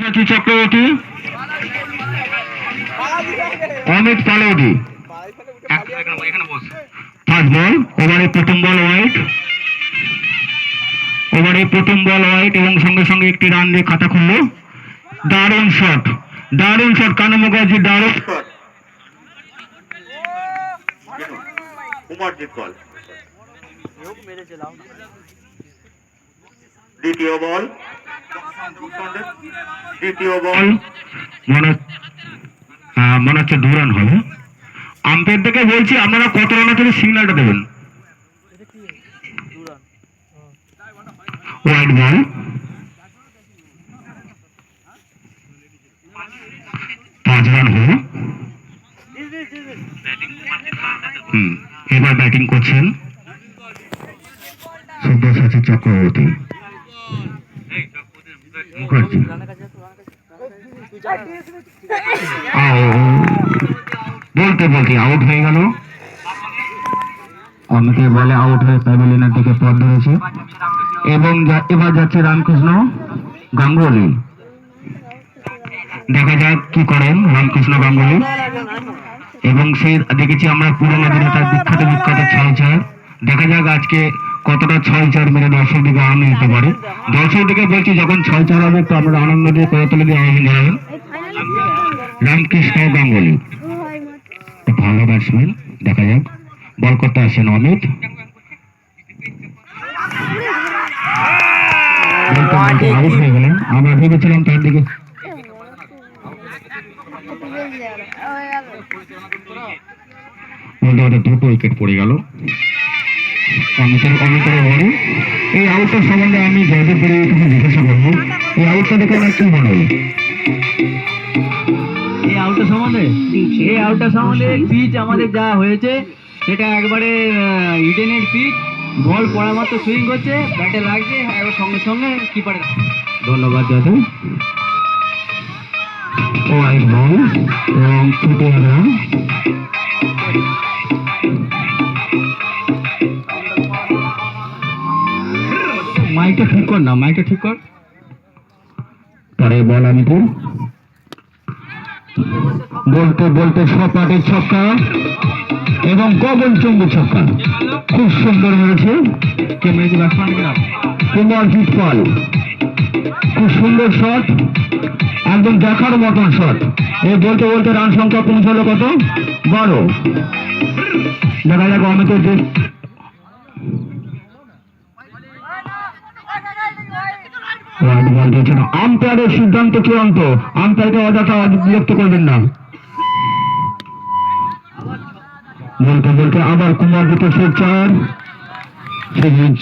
Sabyasachi Chakraborty, Amit পালৌদি। First বল, ওভারে প্রথম বল wide, ওভারে প্রথম বল ওয়াইড এবং সঙ্গে সঙ্গে একটি রান দিয়ে খাতা খুললো। দারুণ শট, দারুণ শট কানু মুখার্জি, দারুণ শট। দ্বিতীয় বল, দ্বিতীয় বল মনে হচ্ছে 2 রান হবে। আম্পায়ার থেকে বলছি আপনারা কত রান থেকে সিগন্যালটা দেবেন। ওয়াইড বল, রান হলো। এবার ব্যাটিং করছেন সব্যসাচী চক্রবর্তী মুখার্জি। বলতে বলতে আউট হয়ে গেল। অনেকে বলে আউট হয়ে প্যাভিলিয়নের দিকে পথ ধরেছে এবং এবার যাচ্ছে রামকৃষ্ণ গাঙ্গুলি। দেখা যাক কি করেন রামকৃষ্ণ গাঙ্গুলি। এবং সেই দেখেছি আমরা পুরোনো দিনে তার বিখ্যাত বিখ্যাত 6-4। দেখা যাক আজকে কতটা 6-4 মেরে দর্শক দিকে আনন্দ দিতে পারে। দর্শক দিকে বলছি যখন 6-4 হবে তো আমরা আনন্দ দিয়ে করতলে দিয়ে আনন্দ জানাবেন। রামকৃষ্ণ গাঙ্গুলি ভালো ব্যাটসম্যান। দেখা যাক বল করতে আসছেন অমিত। আউট হয়ে গেলেন। আমরা ভেবেছিলাম তার দিকে দুটো উইকেট পড়ে গেল অমিতের বলে। এই আউটটার সম্বন্ধে আমি জয়দেব পরে জিজ্ঞাসা করবো, এই আউটটা দেখে আমার কি মনে হলো? এই আউটটার সম্বন্ধে পিচ আমাদের যা হয়েছে সেটা একবারে ইডেনের পিচ। বল পড়া মাত্র সুইং করছে, ব্যাটে লাগছে, একবার সঙ্গে সঙ্গে কিপারে। ধন্যবাদ জয়দেব। ওয়াইড বল এবং তৃতীয় রান। মাইকটা ঠিক কর না, মাইকটা ঠিক কর। পরে বল আমি তো বলতে বলতে সপাটের ছক্কা এবং গগন চুম্বী ছক্কা খুব সুন্দর মেরেছে। কে মেরেছে? ব্যাটসম্যান কুমারজিৎ পাল। খুব সুন্দর শট, একদম দেখার মতন শট। এই বলতে বলতে রান সংখ্যা পৌঁছালো কত? 12। দেখা যাক অমিতের যে আম্পায়ারের সিদ্ধান্ত চূড়ান্ত। আম্পায়ারকে অযথা বিরক্ত করবেন না। বলতে বলতে আবার কুমারজিতের 4 সিরিজ